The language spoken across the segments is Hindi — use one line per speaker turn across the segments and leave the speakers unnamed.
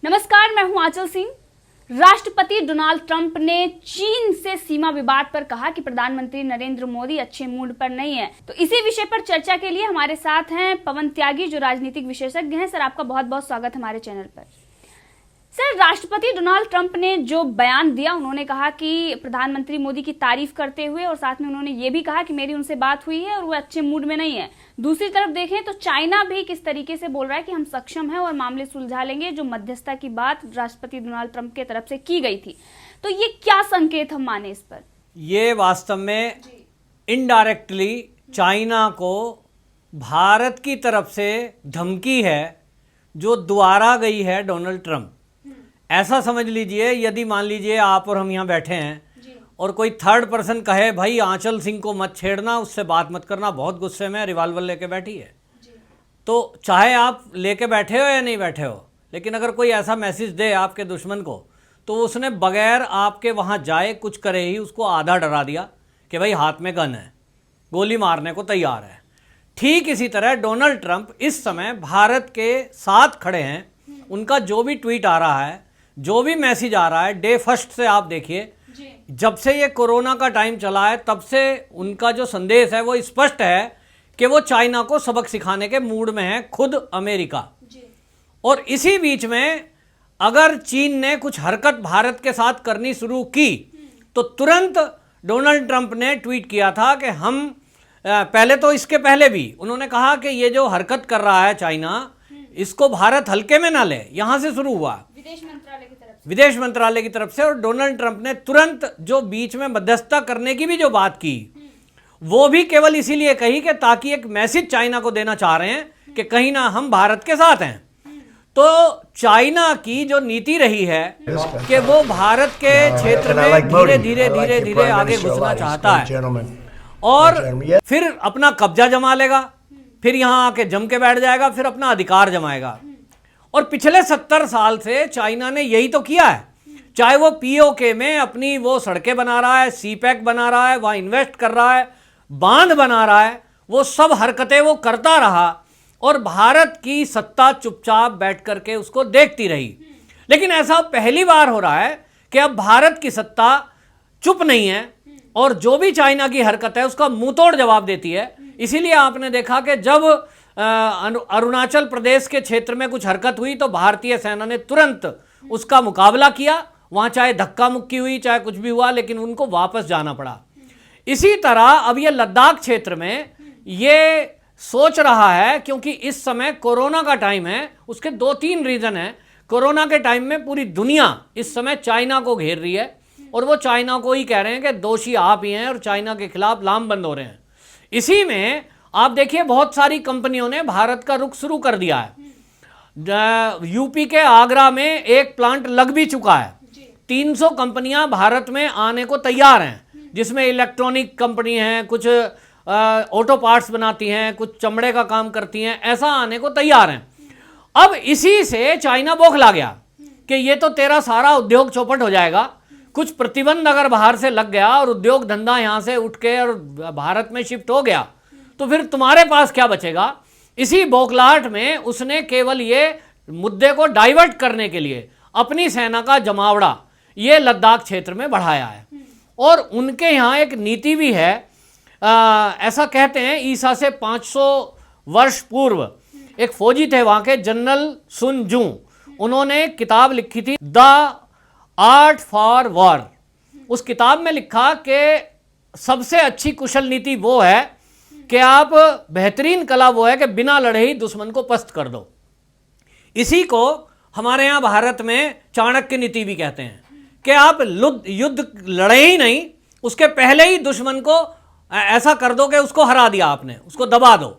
नमस्कार, मैं हूं आंचल सिंह। राष्ट्रपति डोनाल्ड ट्रंप ने चीन से सीमा विवाद पर कहा कि प्रधानमंत्री नरेंद्र मोदी अच्छे मूड पर नहीं है। तो इसी विषय पर चर्चा के लिए हमारे साथ हैं पवन त्यागी, जो राजनीतिक विशेषज्ञ हैं। सर, आपका बहुत बहुत स्वागत हमारे चैनल पर। सर, राष्ट्रपति डोनाल्ड ट्रंप ने जो बयान दिया, उन्होंने कहा कि प्रधानमंत्री मोदी की तारीफ करते हुए, और साथ में उन्होंने ये भी कहा कि मेरी उनसे बात हुई है और वो अच्छे मूड में नहीं है। दूसरी तरफ देखें तो चाइना भी किस तरीके से बोल रहा है कि हम सक्षम हैं और मामले सुलझा लेंगे, जो मध्यस्थता की बात राष्ट्रपति डोनाल्ड ट्रंप के तरफ से की गई थी। तो ये क्या संकेत हम माने इस पर?
ये वास्तव में इनडायरेक्टली चाइना को भारत की तरफ से धमकी है जो द्वारा गई है डोनाल्ड ट्रंप। ऐसा समझ लीजिए, यदि मान लीजिए आप और हम यहाँ बैठे हैं और कोई थर्ड पर्सन कहे भाई आंचल सिंह को मत छेड़ना, उससे बात मत करना, बहुत गुस्से में रिवॉल्वर लेके बैठी है, तो चाहे आप लेके बैठे हो या नहीं बैठे हो, लेकिन अगर कोई ऐसा मैसेज दे आपके दुश्मन को, तो उसने बगैर आपके वहाँ जाए कुछ करे ही उसको आधा डरा दिया कि भाई हाथ में गन है, गोली मारने को तैयार है। ठीक इसी तरह डोनाल्ड ट्रंप इस समय भारत के साथ खड़े हैं। उनका जो भी ट्वीट आ रहा है, जो भी मैसेज आ रहा है, डे फर्स्ट से आप देखिए, जब से ये कोरोना का टाइम चला है तब से उनका जो संदेश है वो स्पष्ट है कि वो चाइना को सबक सिखाने के मूड में है, खुद अमेरिका। और इसी बीच में अगर चीन ने कुछ हरकत भारत के साथ करनी शुरू की तो तुरंत डोनाल्ड ट्रंप ने ट्वीट किया था कि हम पहले तो इसके पहले भी उन्होंने कहा कि ये जो हरकत कर रहा है चाइना, इसको भारत हल्के में ना ले। यहां से शुरू हुआ विदेश मंत्रालय की तरफ से। और डोनाल्ड ट्रंप ने तुरंत जो बीच में मध्यस्थता करने की भी जो बात की, वो भी केवल इसीलिए कही कि ताकि एक मैसेज चाइना को देना चाह रहे हैं कि कहीं ना हम भारत के साथ हैं। तो चाइना की जो नीति रही है कि वो भारत के क्षेत्र में धीरे धीरे धीरे धीरे आगे घुसना चाहता है और फिर अपना कब्जा जमा लेगा, फिर यहां आके जम के बैठ जाएगा, फिर अपना अधिकार जमाएगा। और पिछले 70 साल से चाइना ने यही तो किया है। चाहे वो पीओके में अपनी वो सड़कें बना रहा है, सीपैक बना रहा है, वहां इन्वेस्ट कर रहा है, बांध बना रहा है, वो सब हरकतें वो करता रहा और भारत की सत्ता चुपचाप बैठ करके उसको देखती रही। लेकिन ऐसा पहली बार हो रहा है कि अब भारत की सत्ता चुप नहीं है और जो भी चाइना की हरकत है उसका मुंहतोड़ जवाब देती है। इसीलिए आपने देखा कि जब अरुणाचल प्रदेश के क्षेत्र में कुछ हरकत हुई तो भारतीय सेना ने तुरंत उसका मुकाबला किया। वहां चाहे धक्का मुक्की हुई, चाहे कुछ भी हुआ, लेकिन उनको वापस जाना पड़ा। इसी तरह अब ये लद्दाख क्षेत्र में ये सोच रहा है, क्योंकि इस समय कोरोना का टाइम है, उसके 2-3 रीजन है। कोरोना के टाइम में पूरी दुनिया इस समय चाइना को घेर रही है और वो चाइना को ही कह रहे हैं कि दोषी आप ही हैं और चाइना के खिलाफ लामबंद हो रहे हैं। इसी में आप देखिए बहुत सारी कंपनियों ने भारत का रुख शुरू कर दिया है। यूपी के आगरा में एक प्लांट लग भी चुका है। 300 कंपनियां भारत में आने को तैयार हैं, जिसमें इलेक्ट्रॉनिक कंपनी हैं, कुछ ऑटो पार्ट्स बनाती हैं, कुछ चमड़े का काम करती हैं, ऐसा आने को तैयार हैं। अब इसी से चाइना बौखला गया कि ये तो तेरा सारा उद्योग चौपट हो जाएगा। कुछ प्रतिबंध अगर बाहर से लग गया और उद्योग धंधा यहां से उठ के और भारत में शिफ्ट हो गया तो फिर तुम्हारे पास क्या बचेगा। इसी बौखलाहट में उसने केवल ये मुद्दे को डाइवर्ट करने के लिए अपनी सेना का जमावड़ा ये लद्दाख क्षेत्र में बढ़ाया है। और उनके यहाँ एक नीति भी है, ऐसा कहते हैं ईसा से 500 वर्ष पूर्व एक फौजी थे वहाँ के, जनरल सुन जू, उन्होंने किताब लिखी थी द आर्ट फॉर वॉर। उस किताब में लिखा कि सबसे अच्छी कुशल नीति वो है कि आप, बेहतरीन कला वो है कि बिना लड़े ही दुश्मन को पस्त कर दो। इसी को हमारे यहाँ भारत में चाणक्य नीति भी कहते हैं कि आप युद्ध लड़े ही नहीं, उसके पहले ही दुश्मन को ऐसा कर दो कि उसको हरा दिया आपने, उसको दबा दो।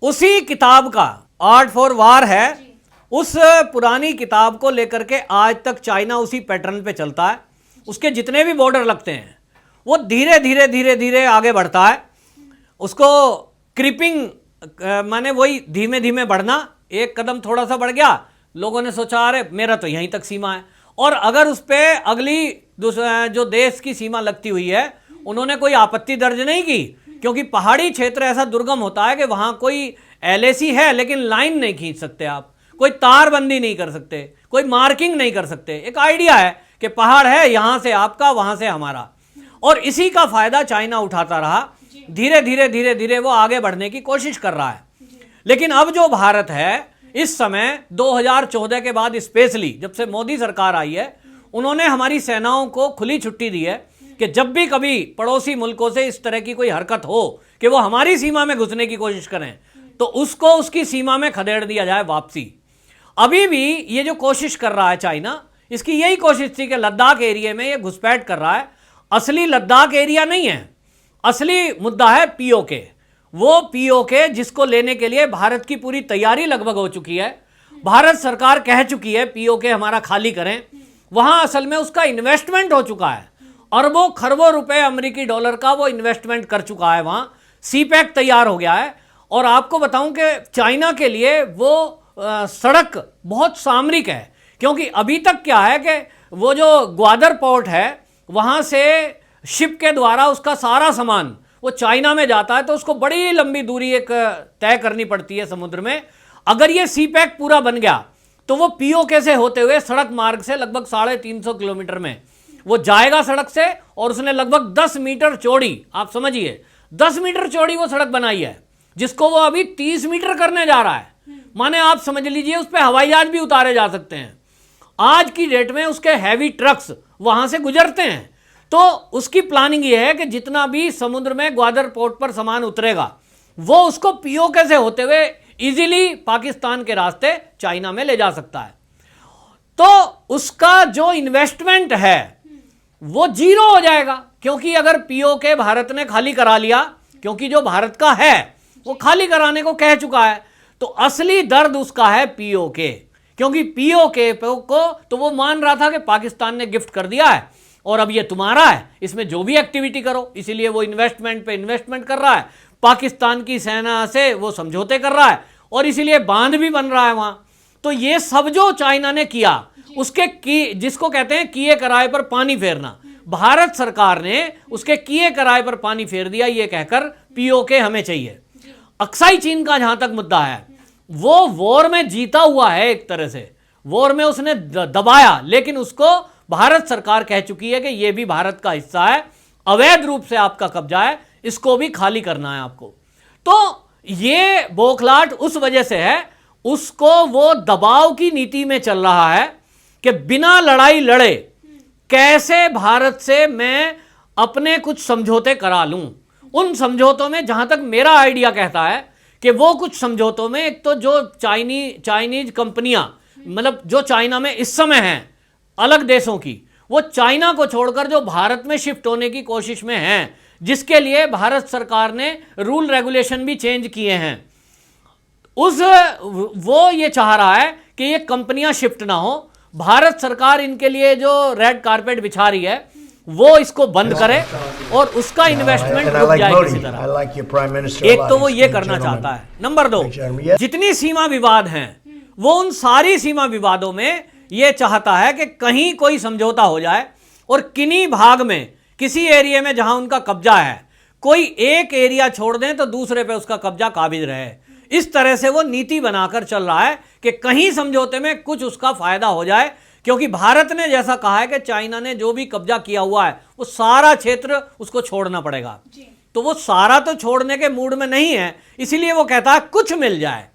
उसी किताब का आर्ट फॉर वार है। उस पुरानी किताब को लेकर के आज तक चाइना उसी पैटर्न पे चलता है। उसके जितने भी बॉर्डर लगते हैं वो धीरे धीरे धीरे धीरे आगे बढ़ता है। उसको क्रीपिंग माने वही धीमे धीमे बढ़ना। एक कदम थोड़ा सा बढ़ गया, लोगों ने सोचा अरे मेरा तो यहीं तक सीमा है, और अगर उस पर अगली जो देश की सीमा लगती हुई है उन्होंने कोई आपत्ति दर्ज नहीं की, क्योंकि पहाड़ी क्षेत्र ऐसा दुर्गम होता है कि वहां कोई एलएसी है लेकिन लाइन नहीं खींच सकते आप, कोई तारबंदी नहीं कर सकते, कोई मार्किंग नहीं कर सकते। एक आइडिया है कि पहाड़ है, यहां से आपका, वहां से हमारा, और इसी का फायदा चाइना उठाता रहा। धीरे धीरे धीरे धीरे वो आगे बढ़ने की कोशिश कर रहा है। लेकिन अब जो भारत है इस समय 2014 के बाद स्पेशली जब से मोदी सरकार आई है, उन्होंने हमारी सेनाओं को खुली छुट्टी दी है कि जब भी कभी पड़ोसी मुल्कों से इस तरह की कोई हरकत हो कि वो हमारी सीमा में घुसने की कोशिश करें तो उसको उसकी सीमा में खदेड़ दिया जाए वापसी। अभी भी ये जो कोशिश कर रहा है चाइना, इसकी यही कोशिश थी कि लद्दाख एरिया में ये घुसपैठ कर रहा है। असली लद्दाख एरिया नहीं है, असली मुद्दा है पीओके। वो पीओके जिसको लेने के लिए भारत की पूरी तैयारी लगभग हो चुकी है। भारत सरकार कह चुकी है पीओके हमारा खाली करें। वहां असल में उसका इन्वेस्टमेंट हो चुका है, अरबों खरबों रुपए अमेरिकी डॉलर का वो इन्वेस्टमेंट कर चुका है। वहां सीपैक तैयार हो गया है। और आपको बताऊं कि चाइना के लिए वो सड़क बहुत सामरिक है, क्योंकि अभी तक क्या है कि वो जो ग्वादर पोर्ट है वहां से शिप के द्वारा उसका सारा सामान वो चाइना में जाता है, तो उसको बड़ी लंबी दूरी एक तय करनी पड़ती है समुद्र में। अगर ये सीपैक पूरा बन गया तो वो पीओके से होते हुए सड़क मार्ग से लगभग 350 किलोमीटर में वो जाएगा सड़क से, और उसने लगभग 10 मीटर चौड़ी, आप समझिए 10 मीटर चौड़ी वो सड़क बनाई है, जिसको वो अभी 30 मीटर करने जा रहा है। माने आप समझ लीजिए उस पर हवाई जहाज भी उतारे जा सकते हैं। आज की डेट में उसके हैवी ट्रक्स वहां से गुजरते हैं। तो उसकी प्लानिंग ये है कि जितना भी समुद्र में ग्वादर पोर्ट पर सामान उतरेगा वो उसको पीओके से होते हुए इजीली पाकिस्तान के रास्ते चाइना में ले जा सकता है। तो उसका जो इन्वेस्टमेंट है वो जीरो हो जाएगा, क्योंकि अगर पीओके भारत ने खाली करा लिया, क्योंकि जो भारत का है वो खाली कराने को कह चुका है, तो असली दर्द उसका है पीओके। क्योंकि पीओके को तो वो मान रहा था कि पाकिस्तान ने गिफ्ट कर दिया है और अब ये तुम्हारा है, इसमें जो भी एक्टिविटी करो, इसीलिए वो इन्वेस्टमेंट पे इन्वेस्टमेंट कर रहा है। पाकिस्तान की सेना से वो समझौते कर रहा है और इसीलिए बांध भी बन रहा है वहां। तो ये सब जो चाइना ने किया उसके जिसको कहते हैं किए कराए पर पानी फेरना, भारत सरकार ने उसके किए कराए पर पानी फेर दिया, ये कहकर पीओके हमें चाहिए। अक्साई चीन का जहां तक मुद्दा है, वो वॉर में जीता हुआ है, एक तरह से वॉर में उसने दबाया, लेकिन उसको भारत सरकार कह चुकी है कि यह भी भारत का हिस्सा है, अवैध रूप से आपका कब्जा है, इसको भी खाली करना है आपको। तो ये बौखलाहट उस वजह से है, उसको वो दबाव की नीति में चल रहा है कि बिना लड़ाई लड़े कैसे भारत से मैं अपने कुछ समझौते करा लूं। उन समझौतों में जहां तक मेरा आइडिया कहता है कि वो कुछ समझौतों में एक तो जो चाइनीज कंपनियां, मतलब जो चाइना में इस समय हैं अलग देशों की, वो चाइना को छोड़कर जो भारत में शिफ्ट होने की कोशिश में हैं, जिसके लिए भारत सरकार ने रूल रेगुलेशन भी चेंज किए हैं, वो ये चाह रहा है कि ये कंपनियां शिफ्ट ना हो। भारत सरकार इनके लिए जो रेड कारपेट बिछा रही है वो इसको बंद करे और उसका इन्वेस्टमेंट रुक जाए किसी तरह। एक तो वो ये करना चाहता है। नंबर 2, जितनी सीमा विवाद हैं वो उन सारी सीमा विवादों में ये चाहता है कि कहीं कोई समझौता हो जाए और किन्हीं भाग में किसी एरिया में जहां उनका कब्जा है कोई एक एरिया छोड़ दें तो दूसरे पे उसका कब्जा काबिज रहे। इस तरह से वो नीति बनाकर चल रहा है कि कहीं समझौते में कुछ उसका फायदा हो जाए, क्योंकि भारत ने जैसा कहा है कि चाइना ने जो भी कब्जा किया हुआ है वो सारा क्षेत्र उसको छोड़ना पड़ेगा। तो वो सारा तो छोड़ने के मूड में नहीं है, इसीलिए वो कहता है कुछ मिल जाए।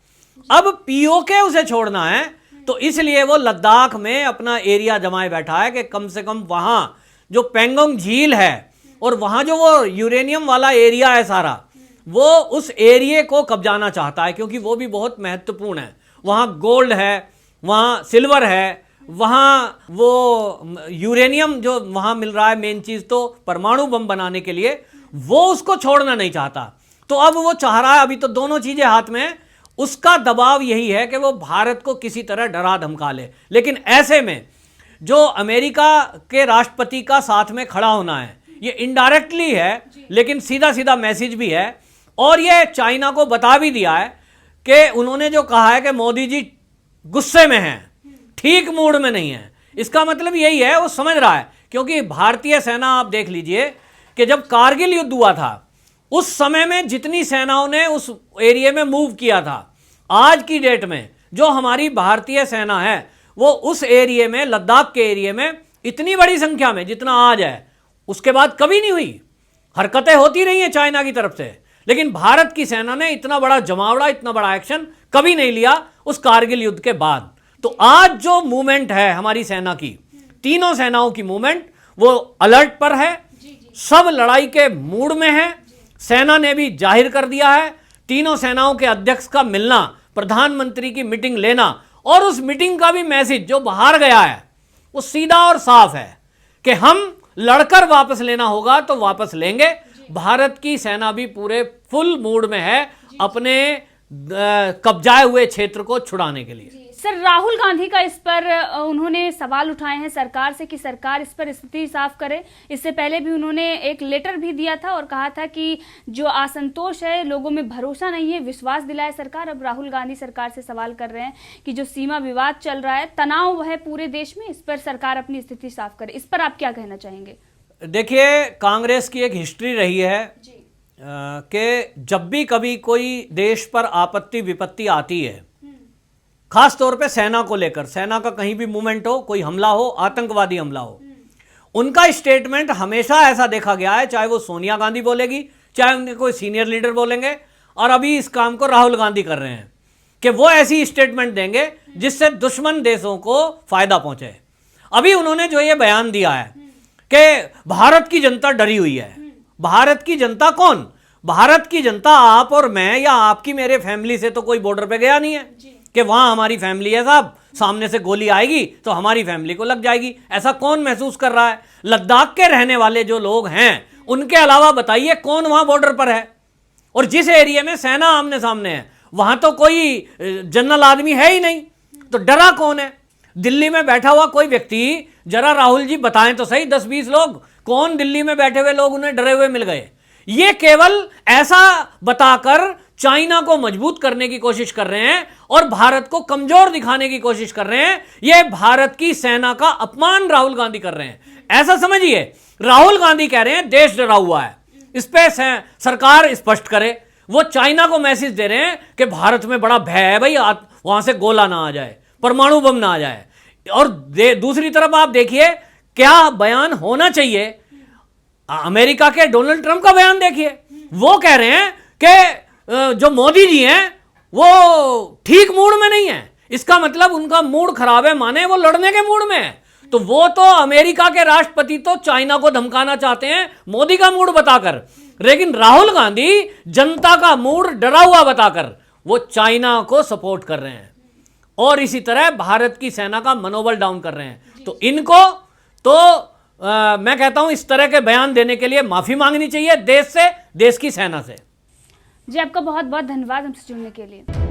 अब पीओके उसे छोड़ना है, तो इसलिए वो लद्दाख में अपना एरिया जमाए बैठा है कि कम से कम वहां जो पेंगोंग झील है और वहां जो वो यूरेनियम वाला एरिया है सारा, वो उस एरिया को कब्जाना चाहता है, क्योंकि वो भी बहुत महत्वपूर्ण है। वहां गोल्ड है, वहां सिल्वर है, वहां वो यूरेनियम जो वहां मिल रहा है, मेन चीज तो परमाणु बम बनाने के लिए, वो उसको छोड़ना नहीं चाहता। तो अब वो चाह रहा है, अभी तो दोनों चीजें हाथ में, उसका दबाव यही है कि वो भारत को किसी तरह डरा धमका ले। लेकिन ऐसे में जो अमेरिका के राष्ट्रपति का साथ में खड़ा होना है, ये इनडायरेक्टली है लेकिन सीधा सीधा मैसेज भी है। और ये चाइना को बता भी दिया है कि उन्होंने जो कहा है कि मोदी जी गुस्से में हैं, ठीक मूड में नहीं है, इसका मतलब यही है वो समझ रहा है। क्योंकि भारतीय सेना आप देख लीजिए कि जब कारगिल युद्ध हुआ था उस समय में जितनी सेनाओं ने उस एरिया में मूव किया था, आज की डेट में जो हमारी भारतीय सेना है वो उस एरिया में, लद्दाख के एरिया में इतनी बड़ी संख्या में जितना आज है, उसके बाद कभी नहीं हुई। हरकतें होती रही हैं चाइना की तरफ से, लेकिन भारत की सेना ने इतना बड़ा जमावड़ा, इतना बड़ा एक्शन कभी नहीं लिया उस कारगिल युद्ध के बाद। तो आज जो मूवमेंट है हमारी सेना की, तीनों सेनाओं की मूवमेंट, वो अलर्ट पर है, सब लड़ाई के मूड में है। सेना ने भी जाहिर कर दिया है, तीनों सेनाओं के अध्यक्ष का मिलना, प्रधानमंत्री की मीटिंग लेना, और उस मीटिंग का भी मैसेज जो बाहर गया है वो सीधा और साफ है कि हम लड़कर वापस लेना होगा तो वापस लेंगे। भारत की सेना भी पूरे फुल मूड में है अपने कब्जाए हुए क्षेत्र को छुड़ाने के लिए।
सर, राहुल गांधी का इस पर उन्होंने सवाल उठाए हैं सरकार से कि सरकार इस पर स्थिति साफ करे। इससे पहले भी उन्होंने एक लेटर भी दिया था और कहा था कि जो असंतोष है, लोगों में भरोसा नहीं है, विश्वास दिलाए सरकार। अब राहुल गांधी सरकार से सवाल कर रहे हैं कि जो सीमा विवाद चल रहा है, तनाव है पूरे देश में, इस पर सरकार अपनी स्थिति साफ करे। इस पर आप क्या कहना चाहेंगे?
देखिए, कांग्रेस की एक हिस्ट्री रही है कि जब भी कभी कोई देश पर आपत्ति विपत्ति आती है, खास तौर पे सेना को लेकर, सेना का कहीं भी मूवमेंट हो, कोई हमला हो, आतंकवादी हमला हो, उनका स्टेटमेंट हमेशा ऐसा देखा गया है, चाहे वो सोनिया गांधी बोलेगी, चाहे उनके कोई सीनियर लीडर बोलेंगे, और अभी इस काम को राहुल गांधी कर रहे हैं कि वो ऐसी स्टेटमेंट देंगे जिससे दुश्मन देशों को फायदा पहुंचे। अभी उन्होंने जो ये बयान दिया है कि भारत की जनता डरी हुई है। भारत की जनता कौन? भारत की जनता आप और मैं, या आपकी मेरे फैमिली से तो कोई बॉर्डर पे गया नहीं है कि वहां हमारी फैमिली है साहब, सामने से गोली आएगी तो हमारी फैमिली को लग जाएगी। ऐसा कौन महसूस कर रहा है? लद्दाख के रहने वाले जो लोग हैं, उनके अलावा बताइए कौन वहां बॉर्डर पर है? और जिस एरिया में सेना आमने सामने है, वहां तो कोई जनरल आदमी है ही नहीं, तो डरा कौन है? दिल्ली में बैठा हुआ कोई व्यक्ति, जरा राहुल जी बताएं तो सही, 10-20 लोग कौन दिल्ली में बैठे हुए लोग उन्हें डरे हुए मिल गए? ये केवल ऐसा बताकर चाइना को मजबूत करने की कोशिश कर रहे हैं और भारत को कमजोर दिखाने की कोशिश कर रहे हैं। ये भारत की सेना का अपमान राहुल गांधी कर रहे हैं, ऐसा समझिए। राहुल गांधी कह रहे हैं देश डरा हुआ है, इस पे सरकार स्पष्ट करे। वो चाइना को मैसेज दे रहे हैं कि भारत में बड़ा भय है भाई, वहां से गोला ना आ जाए, परमाणु बम ना आ जाए। और दूसरी तरफ आप देखिए क्या बयान होना चाहिए। अमेरिका के डोनाल्ड ट्रंप का बयान देखिए, वो कह रहे हैं कि जो मोदी जी हैं वो ठीक मूड में नहीं है। इसका मतलब उनका मूड खराब है, माने वो लड़ने के मूड में है। तो वो तो अमेरिका के राष्ट्रपति तो चाइना को धमकाना चाहते हैं मोदी का मूड बताकर, लेकिन राहुल गांधी जनता का मूड डरा हुआ बताकर वो चाइना को सपोर्ट कर रहे हैं और इसी तरह भारत की सेना का मनोबल डाउन कर रहे हैं। तो इनको तो मैं कहता हूं इस तरह के बयान देने के लिए माफी मांगनी चाहिए देश से, देश की सेना से।
जी, आपका बहुत बहुत धन्यवाद हमसे जुड़ने के लिए।